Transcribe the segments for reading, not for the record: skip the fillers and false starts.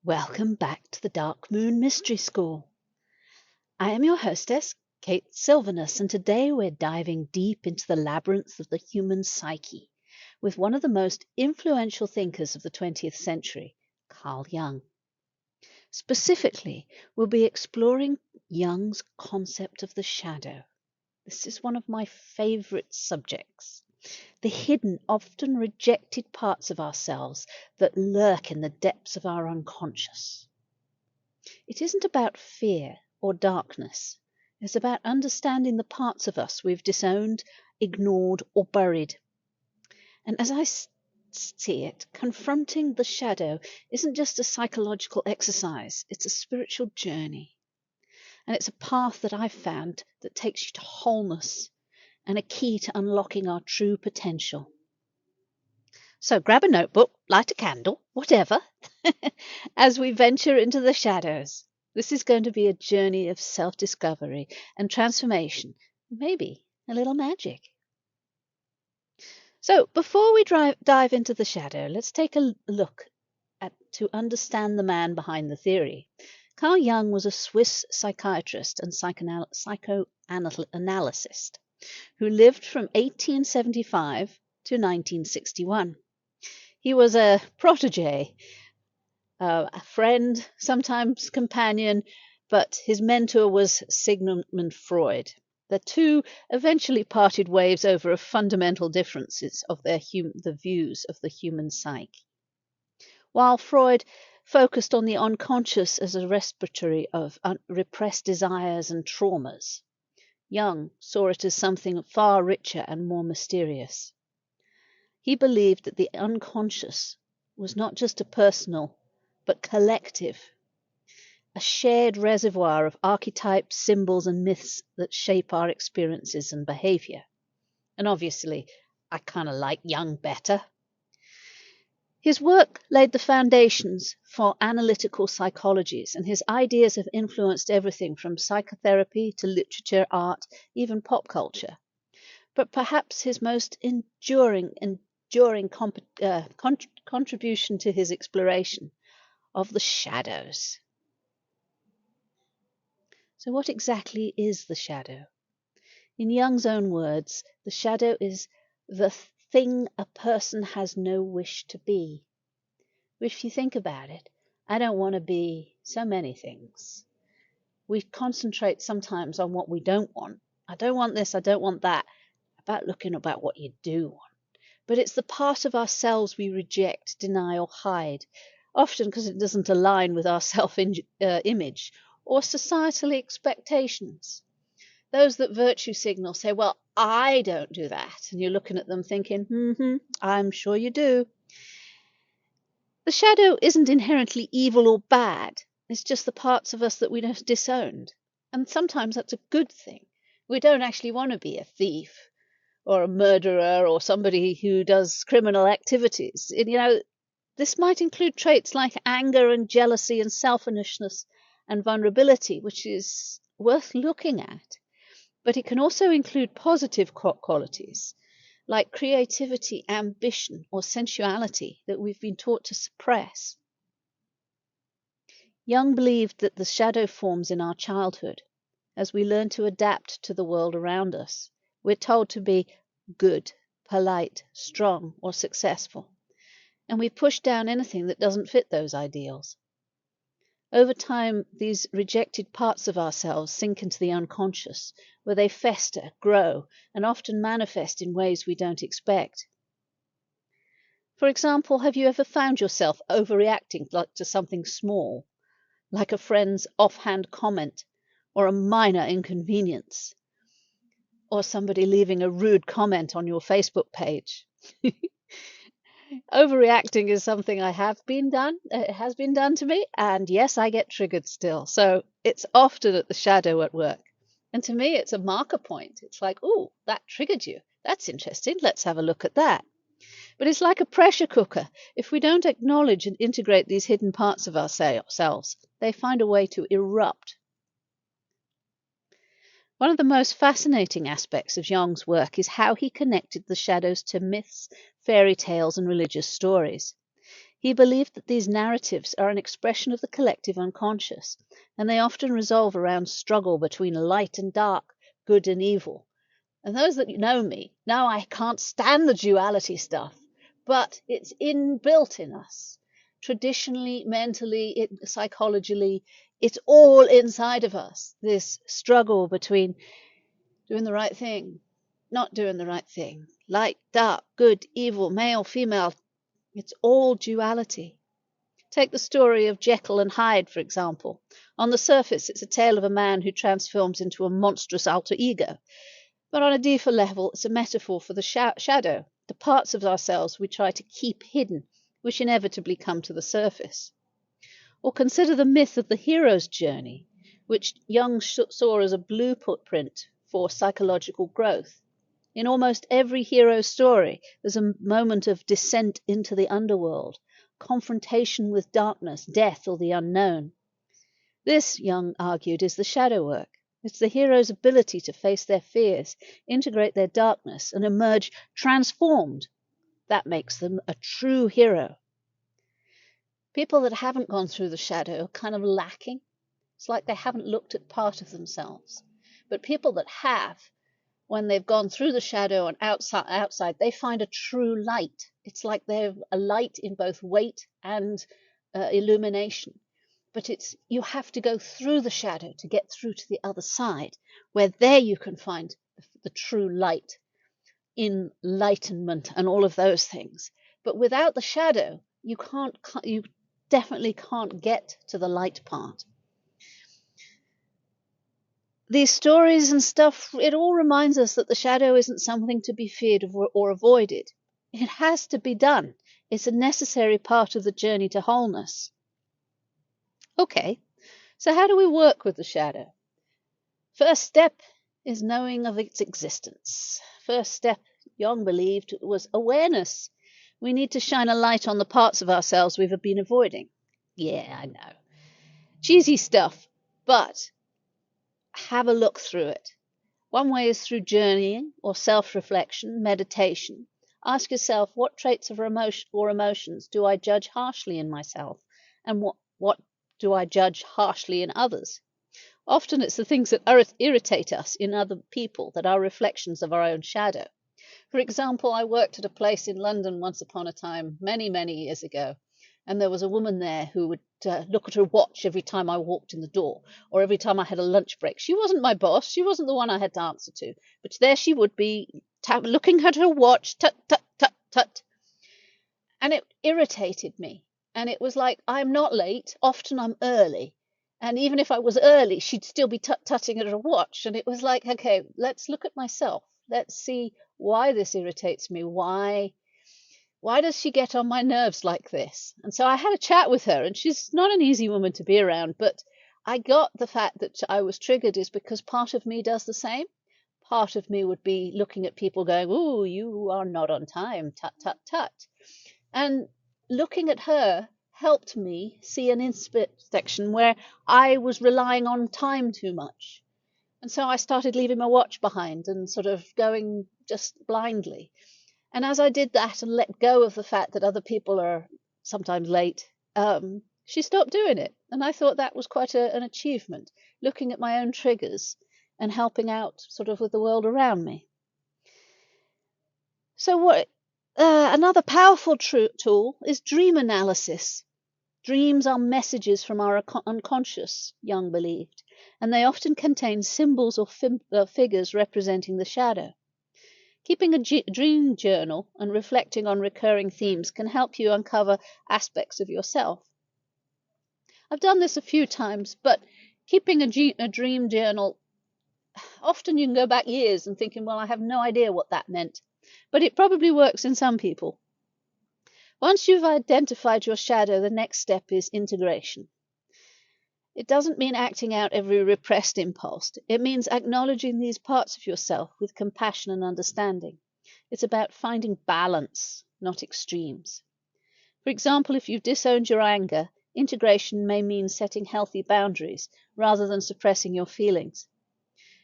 Welcome back to the Dark Moon Mystery School. I am your hostess, Kate Sylvanus, and today we're diving deep into the labyrinth of the human psyche with one of the most influential thinkers of the 20th century, Carl Jung. Specifically, we'll be exploring Jung's concept of the shadow. This is one of my favorite subjects. The hidden, often rejected parts of ourselves that lurk in the depths of our unconscious. It isn't about fear or darkness. It's about understanding the parts of us we've disowned, ignored, or buried. And as I see it, confronting the shadow isn't just a psychological exercise, it's a spiritual journey. And it's a path that I've found that takes you to wholeness and a key to unlocking our true potential. So grab a notebook, light a candle, whatever, as we venture into the shadows. This is going to be a journey of self-discovery and transformation, maybe a little magic. So before we dive into the shadow, let's take a look to understand the man behind the theory. Carl Jung was a Swiss psychiatrist and psychoanalyst who lived from 1875 to 1961. He was a protege, a friend, sometimes companion, but his mentor was Sigmund Freud. The two eventually parted ways over fundamental differences of the views of the human psyche. While Freud focused on the unconscious as a repository of repressed desires and traumas, Jung saw it as something far richer and more mysterious. He believed that the unconscious was not just a personal, but collective, a shared reservoir of archetypes, symbols, and myths that shape our experiences and behavior. And obviously, I kind of like Jung better. His work laid the foundations for analytical psychologies, and his ideas have influenced everything from psychotherapy to literature, art, even pop culture. But perhaps his most enduring contribution to his exploration of the shadows. So what exactly is the shadow? In Jung's own words, the shadow is the thing a person has no wish to be. If you think about it, I don't want to be so many things. We concentrate sometimes on what we don't want. I don't want this, I don't want that. About what you do want. But it's the part of ourselves we reject, deny, or hide, often because it doesn't align with our self-image or societal expectations. Those that virtue signal say, well, I don't do that. And you're looking at them thinking, I'm sure you do. The shadow isn't inherently evil or bad. It's just the parts of us that we have disowned. And sometimes that's a good thing. We don't actually want to be a thief or a murderer or somebody who does criminal activities. This might include traits like anger and jealousy and selfishness and vulnerability, which is worth looking at. But it can also include positive qualities like creativity, ambition, or sensuality that we've been taught to suppress. Jung believed that the shadow forms in our childhood. As we learn to adapt to the world around us, we're told to be good, polite, strong, or successful, and we push down anything that doesn't fit those ideals. Over time, these rejected parts of ourselves sink into the unconscious, where they fester, grow, and often manifest in ways we don't expect. For example, have you ever found yourself overreacting to something small, like a friend's offhand comment or a minor inconvenience, or somebody leaving a rude comment on your Facebook page? Overreacting is something it has been done to me, and yes, I get triggered still. So it's often at the shadow at work. And to me, it's a marker point. It's like, oh, that triggered you. That's interesting. Let's have a look at that. But it's like a pressure cooker. If we don't acknowledge and integrate these hidden parts of ourselves, they find a way to erupt. One of the most fascinating aspects of Jung's work is how he connected the shadows to myths, fairy tales, and religious stories. He believed that these narratives are an expression of the collective unconscious, and they often revolve around struggle between light and dark, good and evil. And those that know me know I can't stand the duality stuff, but it's inbuilt in us. Traditionally, mentally, psychologically, it's all inside of us. This struggle between doing the right thing, not doing the right thing, light, dark, good, evil, male, female. It's all duality. Take the story of Jekyll and Hyde, for example. On the surface, it's a tale of a man who transforms into a monstrous alter ego. But on a deeper level, it's a metaphor for the shadow, the parts of ourselves we try to keep hidden, which inevitably come to the surface. Or consider the myth of the hero's journey, which Jung saw as a blueprint for psychological growth. In almost every hero story, there's a moment of descent into the underworld, confrontation with darkness, death, or the unknown. This, Jung argued, is the shadow work. It's the hero's ability to face their fears, integrate their darkness, and emerge transformed. That makes them a true hero. People that haven't gone through the shadow are kind of lacking. It's like they haven't looked at part of themselves. But people that have, when they've gone through the shadow and outside, they find a true light. It's like they're a light in both weight and illumination. But you have to go through the shadow to get through to the other side, where there you can find the true light, enlightenment, and all of those things. But without the shadow, you definitely can't get to the light part. These stories and stuff, it all reminds us that the shadow isn't something to be feared or avoided. It has to be done. It's a necessary part of the journey to wholeness. Okay, so how do we work with the shadow? First step is knowing of its existence. First step, Jung believed, was awareness. We need to shine a light on the parts of ourselves we've been avoiding. Yeah, I know. Cheesy stuff, but have a look through it. One way is through journeying or self-reflection, meditation. Ask yourself, what traits or emotions do I judge harshly in myself, and what do I judge harshly in others? Often it's the things that irritate us in other people that are reflections of our own shadow. For example, I worked at a place in London once upon a time, many, many years ago, and there was a woman there who would look at her watch every time I walked in the door, or every time I had a lunch break. She wasn't my boss. She wasn't the one I had to answer to. But there she would be, looking at her watch, tut, tut, tut, tut. And it irritated me. And it was like, I'm not late. Often I'm early. And even if I was early, she'd still be tut-tutting at her watch. And it was like, okay, let's look at myself. Let's see why this irritates me. Why does she get on my nerves like this? And so I had a chat with her, and she's not an easy woman to be around, but I got the fact that I was triggered is because part of me does the same. Part of me would be looking at people going, "Ooh, you are not on time, tut, tut, tut." And looking at her helped me see an intersection where I was relying on time too much. And so I started leaving my watch behind and sort of going just blindly. And as I did that and let go of the fact that other people are sometimes late, she stopped doing it. And I thought that was quite an achievement, looking at my own triggers and helping out sort of with the world around me. So another powerful tool is dream analysis. Dreams are messages from our unconscious, Jung believed, and they often contain symbols or figures representing the shadow. Keeping a dream journal and reflecting on recurring themes can help you uncover aspects of yourself. I've done this a few times, but keeping a dream journal, often you can go back years and thinking, well, I have no idea what that meant, but it probably works in some people. Once you've identified your shadow, the next step is integration. It doesn't mean acting out every repressed impulse. It means acknowledging these parts of yourself with compassion and understanding. It's about finding balance, not extremes. For example, if you've disowned your anger, integration may mean setting healthy boundaries rather than suppressing your feelings.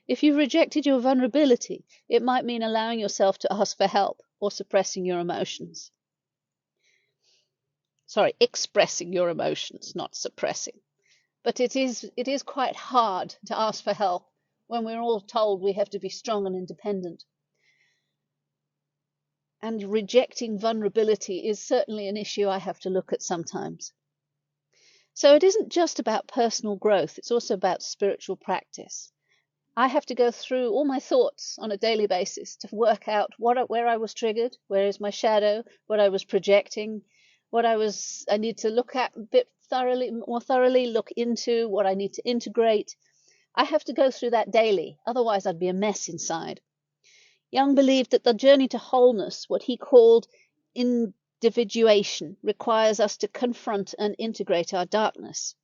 If you've rejected your vulnerability, it might mean allowing yourself to ask for help or suppressing your emotions. expressing your emotions, not suppressing. But it is quite hard to ask for help when we're all told we have to be strong and independent. And rejecting vulnerability is certainly an issue I have to look at sometimes. So it isn't just about personal growth, it's also about spiritual practice. I have to go through all my thoughts on a daily basis to work out where I was triggered, where is my shadow, what I was projecting, I need to look at a bit more thoroughly, look into what I need to integrate. I have to go through that daily, otherwise I'd be a mess inside. Jung believed that the journey to wholeness, what he called individuation, requires us to confront and integrate our darkness.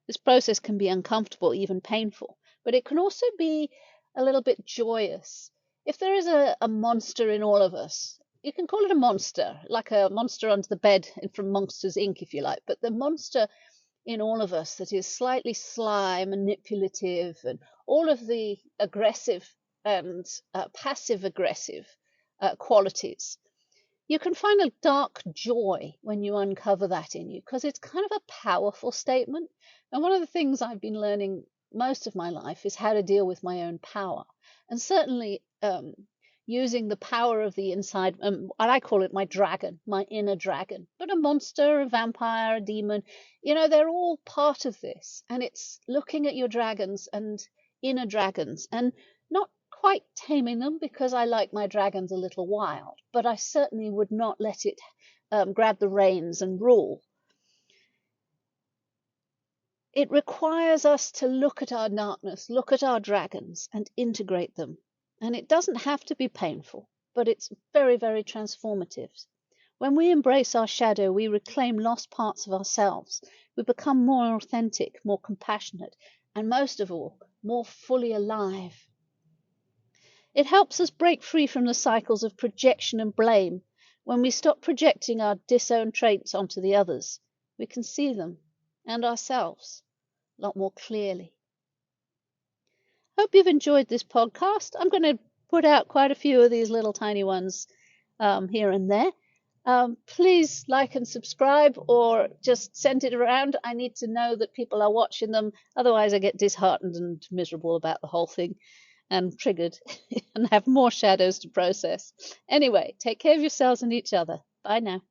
This process can be uncomfortable, even painful, but it can also be a little bit joyous. If there is a monster in all of us, you can call it a monster, like a monster under the bed from Monsters, Inc., if you like, but the monster in all of us that is slightly sly, manipulative, and all of the aggressive and passive-aggressive qualities. You can find a dark joy when you uncover that in you, because it's kind of a powerful statement. And one of the things I've been learning most of my life is how to deal with my own power. And certainly using the power of the inside, I call it my dragon, my inner dragon. But a monster, a vampire, a demon, they're all part of this. And it's looking at your dragons and inner dragons and not quite taming them, because I like my dragons a little wild, but I certainly would not let it grab the reins and rule. It requires us to look at our darkness, look at our dragons, and integrate them. And it doesn't have to be painful, but it's very, very transformative. When we embrace our shadow, we reclaim lost parts of ourselves. We become more authentic, more compassionate, and most of all, more fully alive. It helps us break free from the cycles of projection and blame. When we stop projecting our disowned traits onto the others, we can see them and ourselves a lot more clearly. Hope you've enjoyed this podcast. I'm going to put out quite a few of these little tiny ones here and there. Please like and subscribe, or just send it around. I need to know that people are watching them. Otherwise, I get disheartened and miserable about the whole thing and triggered and have more shadows to process. Anyway, take care of yourselves and each other. Bye now.